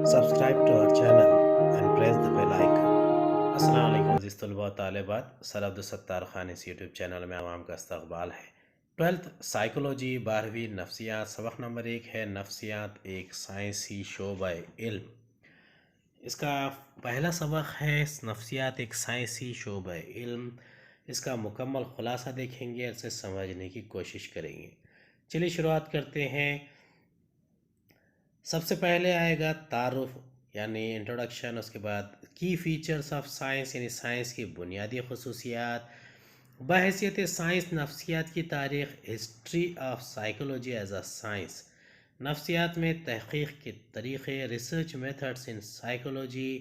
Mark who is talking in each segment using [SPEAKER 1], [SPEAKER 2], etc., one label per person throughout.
[SPEAKER 1] Subscribe to our channel and press the bell icon. अस्सलाम वालेकुम अज़ीज़ तलबा व तालिबात। सर अब्दुलसत्तार खान इस यूट्यूब चैनल में आवाम का इस्तकबाल है। 12th साइकोलॉजी 12वीं नफ्सियात सबक नंबर 1 है। नफ्सियात एक साइंसी शोबा इल्म। इसका पहला सबक है नफ्सियात एक साइंसी शोबा इल्म। इसका मुकम्मल खुलासा देखेंगे और इसे समझने की कोशिश करेंगे। चलिए शुरुआत करते हैं। सबसे पहले आएगा तारुफ यानी इंट्रोडक्शन, उसके बाद की फ़ीचर्स ऑफ साइंस यानी साइंस की बुनियादी खसूसियात, बहैसियत साइंस नफ्सियात की तारीख़, history of psychology as a science, नफ्सियात में तहक़ीक़ के तरीक़े, रिसर्च मेथड्स इन साइकोलॉजी,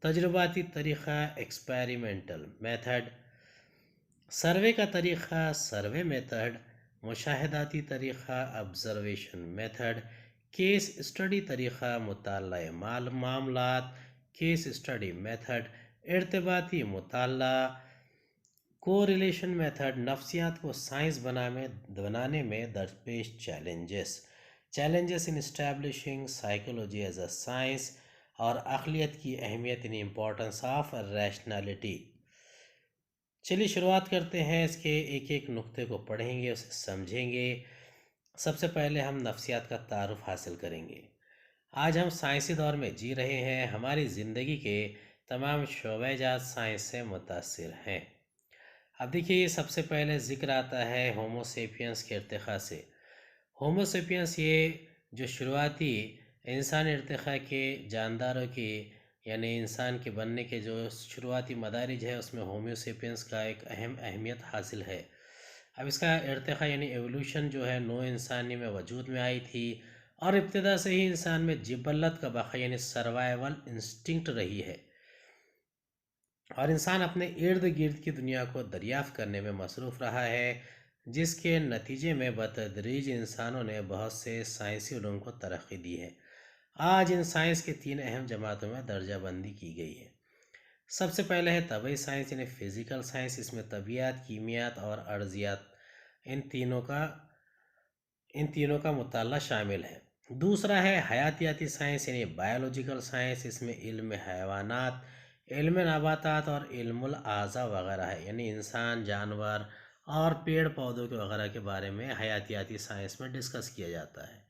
[SPEAKER 1] तजुर्बाती तरीक़ा एक्सपेरिमेंटल मेथड, सर्वे का तरीक़ा सर्वे मेथड, मुशाहिदाती तरीक़ा ऑब्ज़र्वेशन मेथड, केस स्टडी तरीक़ा मुताला मामलात, केस स्टडी मेथड, इर्तिबाती मुताला, कोरिलेशन मेथड, नफ्सियात को साइंस बनाने में दरपेश challenges in establishing psychology as a science, और अक़लियत की अहमियत इन इम्पोर्टेंस ऑफ रैशनैलिटी। चलिए शुरुआत करते हैं। इसके एक एक नुक्ते को पढ़ेंगे, उसे समझेंगे। सबसे पहले हम नफ्सियात का तारुफ हासिल करेंगे। आज हम साइंसी दौर में जी रहे हैं। हमारी ज़िंदगी के तमाम शोबेजात साइंस से मुतासिर हैं। अब देखिए, सबसे पहले ज़िक्र आता है होमो सेपियंस के इर्तिक़ा से। होमो सेपियंस ये जो शुरुआती इंसान इर्तिक़ा के जानदारों की यानी इंसान के बनने के जो शुरुआती मदारिज है, उसमें होमो सेपियंस का एक अहम अहमियत हासिल है। अब इसका इर्तिक़ा यानी एवोल्यूशन जो है नौ इंसानी में वजूद में आई थी, और इब्तिदा से ही इंसान में जिबल्लत का बक़ा यानी सर्वाइवल इंस्टिंक्ट रही है, और इंसान अपने इर्द गिर्द की दुनिया को दरियाफ़्त करने में मसरूफ़ रहा है, जिसके नतीजे में बतदरीज इंसानों ने बहुत से साइंसी उलूम को तरक्की दी है। आज इन साइंस के 3 अहम जमातों में दर्जा बंदी की गई है। सबसे पहले है तबई साइंस यानी फ़िज़िकल साइंस। इसमें तबीयत, कीमियात और अर्ज़ियात इन तीनों का मुताला शामिल है। दूसरा है हयातियाती साइंस यानी बायोलॉजिकल साइंस। इसमें इल्म हैवानात, इल्म नबातात और इल्मुल आज़ा वगैरह है, यानी इंसान, जानवर और पेड़ पौधों के वगैरह के बारे में हयातियाती साइंस में डिस्कस किया जाता है।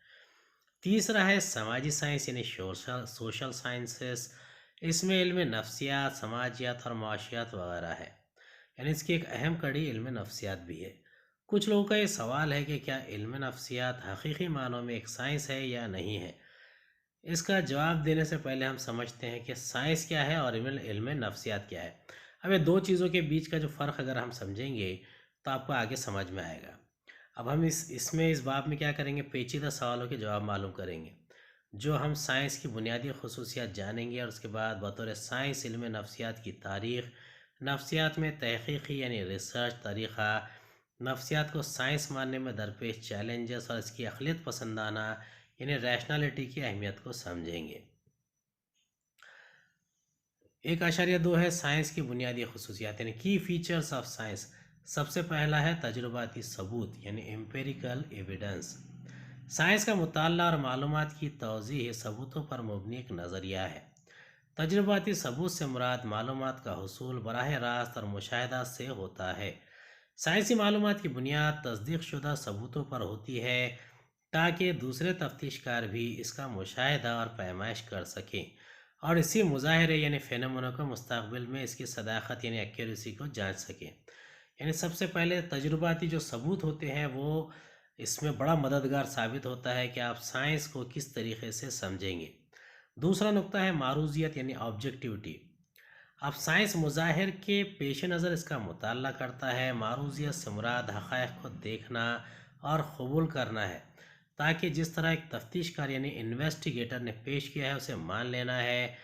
[SPEAKER 1] तीसरा है समाजी साइंस यानी सोशल साइंसेस। इसमें इल्म नफ्सियात, समाजियात और माशियात वगैरह है, यानी इसकी एक अहम कड़ी इल्म नफ्सियात भी है। कुछ लोगों का ये सवाल है कि क्या इल्म नफ्सियात हकीकी मानों में एक साइंस है या नहीं है। इसका जवाब देने से पहले हम समझते हैं कि साइंस क्या है और इल्म नफ्सियात क्या है। अब ये दो चीज़ों के बीच का जो फ़र्क अगर हम समझेंगे तो आपको आगे समझ में आएगा। अब हम इस बाब में क्या करेंगे, पेचीदा सवालों के जवाब मालूम करेंगे, जो हम साइंस की बुनियादी खसूसियात जानेंगे, और उसके बाद बतौर साइंस इल्म नफ्सियात की तारीख़, नफ्सियात में तहक़ीक़ी यानी रिसर्च तरीक़ा, नफ्सियात को साइंस मानने में दरपेश चैलेंजेस, और इसकी अक़लियत पसंदाना यानी रैशनैलिटी की अहमियत को समझेंगे। 1.2 है साइंस की बुनियादी खसूसियात यानी की फ़ीचर्स ऑफ साइंस। सबसे पहला है तजुर्बाती सबूत यानी एम्पेरिकल एविडेंस। साइंस का मुताला और मालूमात की तौज़ीह सबूतों पर मबनी एक नज़रिया है। तजुर्बाती सबूत से मुराद मालूमात का हुसूल बराह रास्त और मुशाहिदा से होता है। साइंसी मालूमात की बुनियाद तस्दीक शुदा सबूतों पर होती है, ताकि दूसरे तफ्तीशकार भी इसका मुशाहिदा और पैमाइश कर सकें, और इसी मुज़ाहिरे यानी फ़ेनोमेना को मुस्तक़बिल में इसकी सदाक़त यानी एक्यूरेसी को जांच सकें। यानी सबसे पहले तजुर्बाती जो सबूत होते हैं वो इसमें बड़ा मददगार साबित होता है कि आप साइंस को किस तरीक़े से समझेंगे। दूसरा नुक्ता है मारूज़ियत यानी ऑब्जेक्टिविटी। अब साइंस मुज़ाहिर के पेश नज़र इसका मुताला करता है। मारूज़ियत से मुराद हक़ाइक़ को देखना और कबूल करना है, ताकि जिस तरह एक तफ्तीशकार यानी इन्वेस्टिगेटर ने पेश किया है उसे मान लेना है।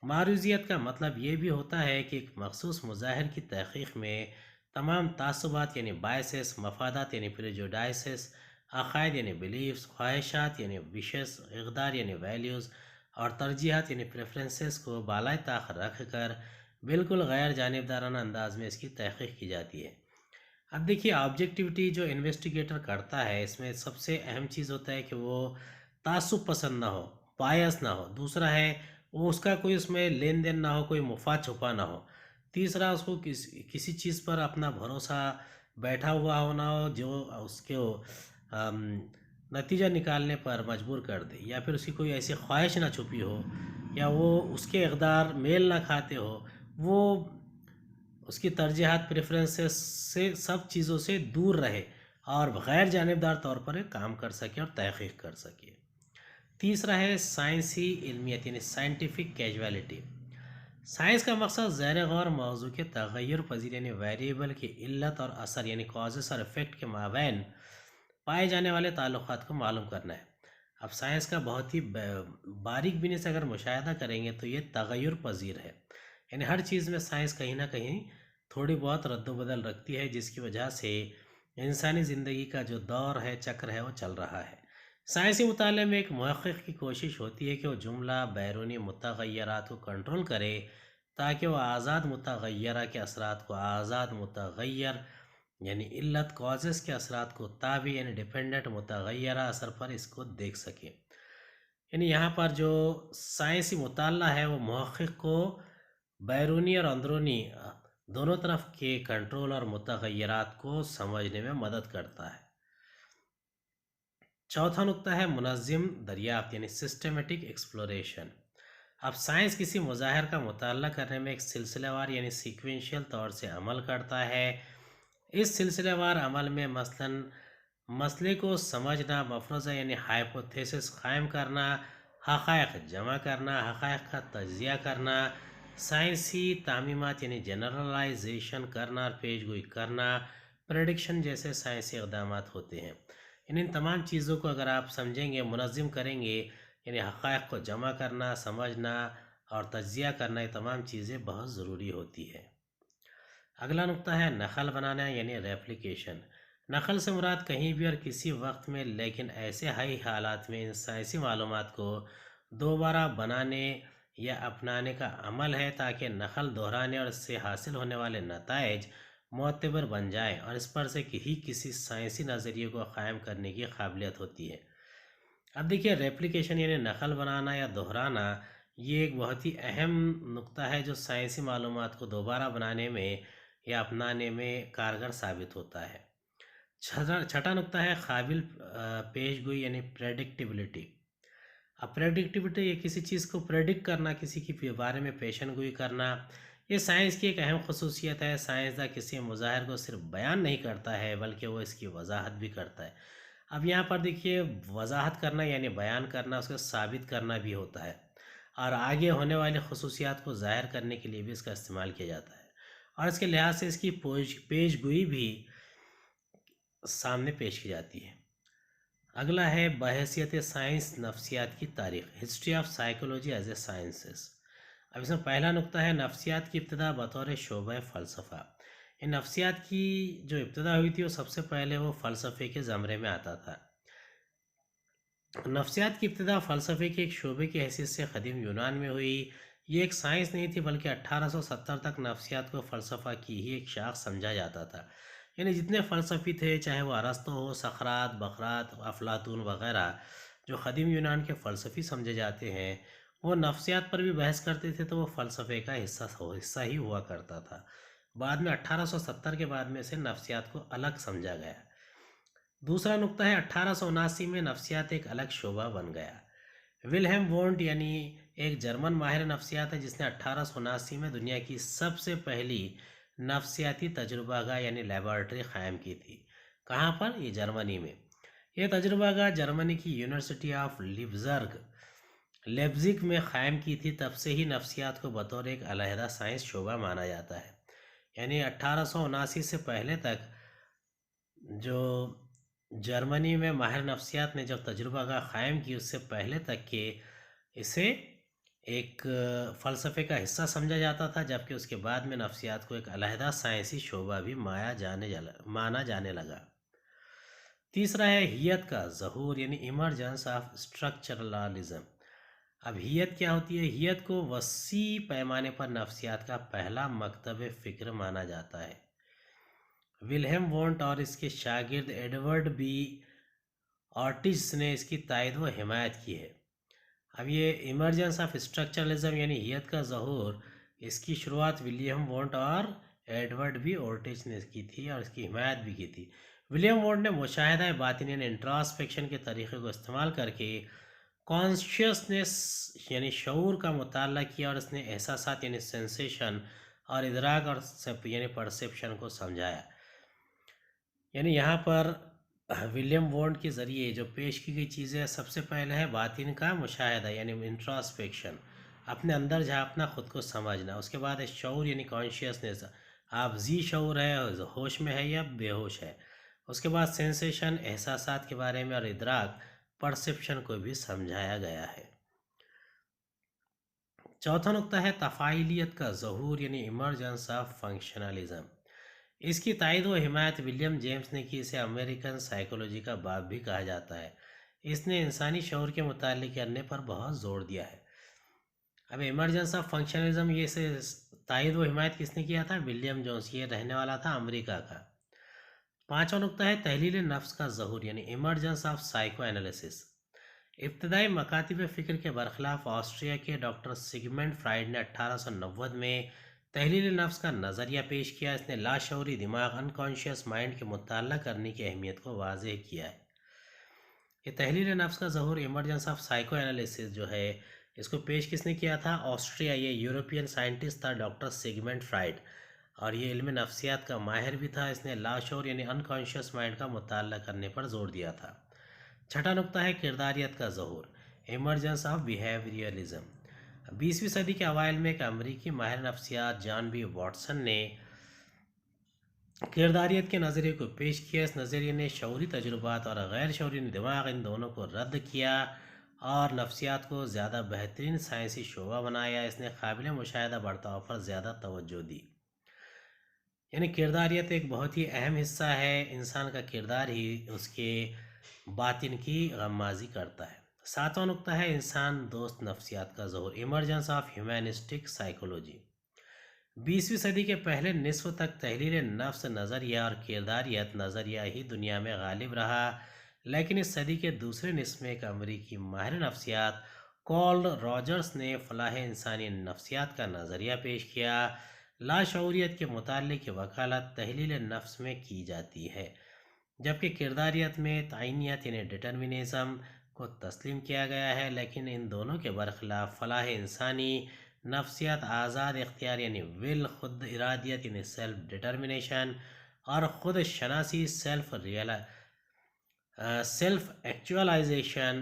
[SPEAKER 1] मारूज़ियत का मतलब ये भी होता है कि एक मख़सूस मुज़ाहिर की तहक़ीक़ में तमाम तासुबात यानी बायसेस, मफादात यानी प्रेजुडाइसेस, अक़ायद यानी बिलीफ्स, ख्वाहिशात यानी विशेस, इक़दार यानी वैल्यूज़, और तरजीहात यानी प्रेफरेंसेस को बालाए ताख़ रख कर बिल्कुल गैर जानिबदाराना अंदाज में इसकी तहक़ीक़ की जाती है। अब देखिए, ऑब्जेक्टिविटी जो इन्वेस्टिगेटर करता है, इसमें सबसे अहम चीज़ होता है कि वो तासुब पसंद ना हो, बायस ना हो। दूसरा है वो उसका कोई उसमें लेन देन ना हो, कोई मुफाद छुपा ना हो। तीसरा उसको किसी चीज़ पर अपना भरोसा बैठा हुआ होना हो जो उसके अम, नतीजा निकालने पर मजबूर कर दे, या फिर उसकी कोई ऐसी ख्वाहिश ना छुपी हो, या वो उसके इक़दार मेल ना खाते हो, वो उसकी तरजीहात प्रेफरेंसेस से सब चीज़ों से दूर रहे और गैर जानिबदार तौर पर एक काम कर सके और तहक़ीक़ कर सके। तीसरा है साइंसी इल्मियत यानी साइंटिफिक कैजुअलिटी। साइंस का मकसद ज़ैर गौर मौजू के तग़य्युर पज़ीर यानी वेरिएबल की इल्लत और असर यानी कॉजेस और इफ़ेक्ट के माबैन पाए जाने वाले ताल्लुक़ात को मालूम करना है। अब साइंस का बहुत ही बारीक बीनी से अगर मुशाहिदा करेंगे तो ये तग़य्युर पज़ीर है, यानी हर चीज़ में साइंस कहीं ना कहीं थोड़ी बहुत रद्द-बदल रखती है, जिसकी वजह से इंसानी ज़िंदगी का जो दौर है, चक्र है, वो चल रहा है। साइंसी मुताले में एक मुहक़्क़िक़ की कोशिश होती है कि वो जुमला बैरूनी मुतग़य्यरात को कंट्रोल करे, ताकि वो आज़ाद मुतग़य्यरा के असरात को आज़ाद मुतग़य्यर यानी इल्लत कॉजेज़ के असरात को ताबी यानी डिपेंडेंट मुतग़य्यरा असर पर इसको देख सके। यानी यहाँ पर जो साइंसी मुताला है वो मुहक़्क़िक़ को बैरूनी और अंदरूनी दोनों तरफ के कंट्रोल और मुतग़य्यरात को समझने में मदद करता है। चौथा नुक्ता है मुनज़्ज़म दरियाफ़्त यानी सिस्टमेटिक एक्सप्लोरेशन। अब साइंस किसी मुज़ाहिर का मुताला करने में एक सिलसिलेवार यानी सीक्वेंशियल तौर से अमल करता है। इस सिलसिलेवार अमल में मसलन मसले को समझना, मफरूज़ा यानी हाइपोथेसिस कायम करना, हक़ाइक़ जमा करना, हक़ाइक़ का तज्ज़िया करना, साइंसी तामीमात यानी जनरलाइजेशन करना और पेशगोई करना, प्रेडिक्शन जैसे साइंसी इक़दामात होते हैं। इन तमाम चीज़ों को अगर आप समझेंगे, मुनज़्ज़म करेंगे, यानी हक़ाइक़ को जमा करना, समझना और तज्ज़िया करना, ये तमाम चीज़ें बहुत ज़रूरी होती है। अगला नुक्ता है नक़ल बनाना यानी रेप्लिकेशन। नक़ल से मुराद कहीं भी और किसी वक्त में लेकिन ऐसे हाई हालात में इन साइंसी मालूमात को दोबारा बनाने या अपनाने का अमल है, ताकि नक़ल दोहराने और इससे हासिल होने वाले नताइज मोतबर बन जाए और इस पर से ही किसी साइंसी नज़रिए को क़ायम करने की काबिलियत होती है। अब देखिए, रेप्लिकेशन यानी नक़ल बनाना या दोहराना, ये एक बहुत ही अहम नुक्ता है जो साइंसी मालूमात को दोबारा बनाने में या अपनाने में कारगर साबित होता है। छठा नुक्ता है काबिल पेशगोई यानी प्रेडिक्टिबिलिटी। अब प्रेडिक्टिविटी ये किसी चीज़ को प्रेडिक्ट करना, किसी के बारे में पेशन गोई करना, ये साइंस की एक अहम खसूसियत है। साइंसदान किसी मुज़ाहिर को सिर्फ बयान नहीं करता है बल्कि वो इसकी वजाहत भी करता है। अब यहाँ पर देखिए, वजाहत करना यानी बयान करना, उसको साबित करना भी होता है और आगे होने वाली खसूसियात को ज़ाहिर करने के लिए भी इसका इस्तेमाल किया जाता है, और इसके लिहाज से इसकी पेशगोई भी सामने पेश की जाती है। अगला है बहैसियत साइंस नफ्सियात की तारीख़, history of psychology as a sciences. अब इसमें पहला नुक्ता है नफ्सियात की इब्तिदा बतौर शोबा फ़लसफ़ा। इन नफ्सियात की जो इब्तिदा हुई थी वो सबसे पहले वो फ़लसफ़े के ज़मरे में आता था। नफ्सियात की इब्तिदा फ़लसफ़े के एक शोबे की हैसियत से क़दीम यूनान में हुई। ये एक साइंस नहीं थी बल्कि 1870 तक नफ्सियात को फ़लसफ़ा की ही एक शाख समझा जाता था। यानी जितने फ़लसफ़ी थे, चाहे वो अरस्तु हो, सक़रात, बक़रात, अफ़लातून वग़ैरह, जो क़दीम यूनान के फ़लसफ़ी समझे जाते हैं, वो नफ्सियात पर भी बहस करते थे, तो वो फ़लसफ़े का हिस्सा ही हुआ करता था। बाद में 1870 के बाद में से नफ्सियात को अलग समझा गया। दूसरा नुक्ता है 1879 में नफ्सियात एक अलग शोबा बन गया। विल्हेम वोंट यानी एक जर्मन माहिर नफ्सियात है जिसने 1879 में दुनिया की सबसे पहली नफ्सियाती तजुर्बागाह यानी लेबॉरेटरी क़ायम की थी। कहाँ पर? ये जर्मनी में। यह तजुर्बागाह जर्मनी की यूनिवर्सिटी ऑफ लेब्जिग में क़ायम की थी। तब से ही नफ्सियात को बतौर एक अलहदा साइंस शोबा माना जाता है। यानी 1879 से पहले तक जो जर्मनी में माहिर नफ्सियात ने जब तजुर्बागाह क़ायम की, उससे पहले तक के इसे एक फ़लसफ़े का हिस्सा समझा जाता था, जबकि उसके बाद में नफ्सियात को एक अलहदा साइंसी शोबा भी माना जाने लगा। तीसरा है हियत का ज़हूर यानी इमरजेंस ऑफ स्ट्रक्चरलिज्म। अब हियत क्या होती है? हियत को वसी पैमाने पर नफ्सियात का पहला मकतब फ़िक्र माना जाता है। विल्हेम वोंट और इसके शागिर्द एडवर्ड बी ऑर्टिज ने इसकी तायद व हिमायत की है। اب یہ ایمرجنس آف اسٹرکچرلزم یعنی ہیت کا ظہور، اس کی شروعات ولیم وونٹ اور ایڈورڈ بی اورٹیج نے کی تھی اور اس کی حمایت بھی کی تھی۔ ولیم وونٹ نے مشاہدہ باطنی یعنی انٹراسپیکشن کے طریقے کو استعمال کر کے کانشیسنس یعنی شعور کا مطالعہ کیا، اور اس نے احساسات یعنی سینسیشن اور ادراک اور یعنی پرسیپشن کو سمجھایا۔ یعنی یہاں پر ولیم وونٹ کے ذریعے جو پیش کی گئی چیزیں، سب سے پہلے ہے باطن کا مشاہدہ یعنی انٹراسپیکشن، اپنے اندر جھانکنا، خود کو سمجھنا۔ اس کے بعد ہے شعور یعنی کانشیسنس، آپ ذی شعور ہے، ہوش میں ہے یا بے ہوش ہے۔ اس کے بعد سینسیشن، احساسات کے بارے میں، اور ادراک پرسیپشن کو بھی سمجھایا گیا ہے۔ چوتھا نقطہ ہے تفاعلیت کا ظہور یعنی ایمرجنس آف فنکشنلزم۔ اس کی تائید و حمایت ولیم جیمس نے کی، اسے امریکن سائیکولوجی کا باپ بھی کہا جاتا ہے۔ اس نے انسانی شعور کے متعلق کرنے پر بہت زور دیا ہے۔ اب ایمرجنس آف فنکشنلزم یہ سے تائید و حمایت کس نے کیا تھا؟ ولیم جونس، یہ رہنے والا تھا امریکہ کا۔ پانچواں نقطہ ہے تحلیل نفس کا ظہور یعنی ایمرجنس آف سائیکو انالیسس۔ ابتدائی مکاتب فکر کے برخلاف آسٹریا کے ڈاکٹر سگمنڈ فرائیڈ نے 1890 میں تحلیل نفس کا نظریہ پیش کیا۔ اس نے لاشعوری دماغ انکانشیس مائنڈ کے مطالعہ کرنے کی اہمیت کو واضح کیا ہے۔ یہ تحلیل نفس کا ظہور ایمرجنس آف سائیکو انالیسس جو ہے، اس کو پیش کس نے کیا تھا؟ آسٹریا، یہ یورپین سائنٹسٹ تھا ڈاکٹر سگمنڈ فرائیڈ، اور یہ علم نفسیات کا ماہر بھی تھا۔ اس نے لاشعور یعنی انکانشیس مائنڈ کا مطالعہ کرنے پر زور دیا تھا۔ چھٹا نقطہ ہے کرداریت کا ظہور، ایمرجنس آف بیہیویئرلزم۔ 20ویں صدی کے اوائل میں ایک امریکی ماہر نفسیات جان بی واٹسن نے کرداریت کے نظریے کو پیش کیا۔ اس نظریے نے شعوری تجربات اور غیر شعوری دماغ ان دونوں کو رد کیا اور نفسیات کو زیادہ بہترین سائنسی شعبہ بنایا۔ اس نے قابل مشاہدہ برتاؤ پر زیادہ توجہ دی۔ یعنی کرداریت ایک بہت ہی اہم حصہ ہے، انسان کا کردار ہی اس کے باطن کی غمازی کرتا ہے۔ ساتواں نقطہ ہے انسان دوست نفسیات کا ظہور، ایمرجنس آف ہیومنسٹک سائیکولوجی۔ 20ویں صدی کے پہلے نصف تک تحلیل نفس نظریہ اور کرداریت نظریہ ہی دنیا میں غالب رہا، لیکن اس صدی کے دوسرے نصف میں ایک امریکی ماہر نفسیات کارل راجرز نے فلاح انسانی نفسیات کا نظریہ پیش کیا۔ لاشعوریت کے مطالعے کی وکالت تحلیل نفس میں کی جاتی ہے، جبکہ کرداریت میں تعینیت یعنی ڈٹرمنزم کو تسلیم کیا گیا ہے۔ لیکن ان دونوں کے برخلاف فلاح انسانی نفسیات آزاد اختیار یعنی ول، خود ارادیت یعنی سیلف ڈٹرمنیشن، اور خود شناسی سیلف ایکچوالائزیشن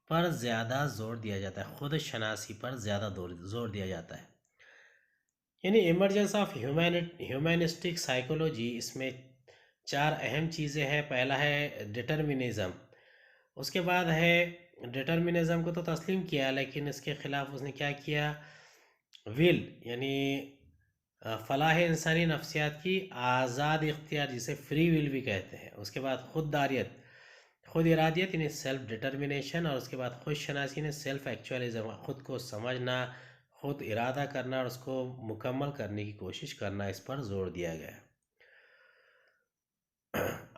[SPEAKER 1] پر زیادہ زور دیا جاتا ہے، خود شناسی پر زیادہ زور دیا جاتا ہے۔ یعنی ایمرجنس آف ہیومنسٹک سائیکولوجی، اس میں 4 اہم چیزیں ہیں۔ پہلا ہے ڈٹرمنزم، اس کے بعد ہے ڈٹرمنزم کو تو تسلیم کیا، لیکن اس کے خلاف اس نے کیا کیا؟ ول یعنی فلاح انسانی نفسیات کی آزاد اختیار، جسے فری ول بھی کہتے ہیں۔ اس کے بعد خود ارادیت یعنی سیلف ڈٹرمنیشن، اور اس کے بعد خود شناسی نے سیلف ایکچوالزم، خود کو سمجھنا، خود ارادہ کرنا اور اس کو مکمل کرنے کی کوشش کرنا، اس پر زور دیا گیا۔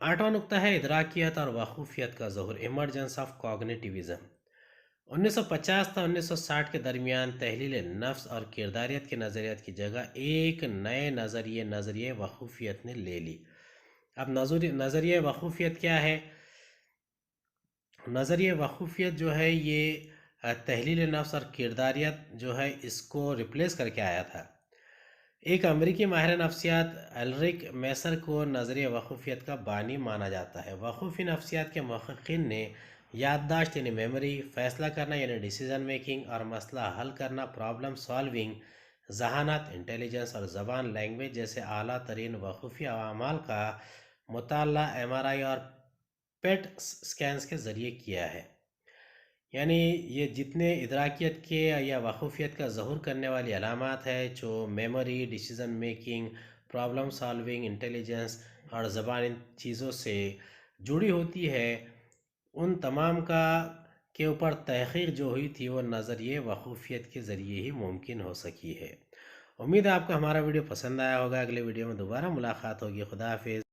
[SPEAKER 1] 8واں نقطہ ہے ادراکیت اور وقوفیت کا ظہور، ایمرجنس آف کوگنیٹیوزم۔ 1950 تا 1960 کے درمیان تحلیل نفس اور کرداریت کے نظریات کی جگہ ایک نئے نظریہ وقوفیت نے لے لی۔ اب نظریہ وقوفیت کیا ہے؟ نظریہ وقوفیت جو ہے یہ تحلیل نفس اور کرداریت جو ہے اس کو ریپلیس کر کے آیا تھا۔ ایک امریکی ماہر نفسیات الرک میسر کو نظریہ وقوفیت کا بانی مانا جاتا ہے۔ وقوفی نفسیات کے محققین نے یادداشت یعنی میموری، فیصلہ کرنا یعنی ڈیسیزن میکنگ، اور مسئلہ حل کرنا پرابلم سالونگ، ذہانت انٹیلیجنس، اور زبان لینگویج جیسے اعلیٰ ترین وقوفی اعمال کا مطالعہ MRI اور پیٹ سکینز کے ذریعے کیا ہے۔ یعنی یہ جتنے ادراکیت کے یا وقوفیت کا ظہور کرنے والی علامات ہے، جو memory, decision making, problem solving, intelligence اور زبان، ان چیزوں سے جڑی ہوتی ہے، ان تمام کے اوپر تحقیق جو ہوئی تھی وہ نظریہ وقوفیت کے ذریعے ہی ممکن ہو سکی ہے۔ امید ہے آپ کو ہمارا ویڈیو پسند آیا ہوگا۔ اگلے ویڈیو میں دوبارہ ملاقات ہوگی۔ خدا حافظ۔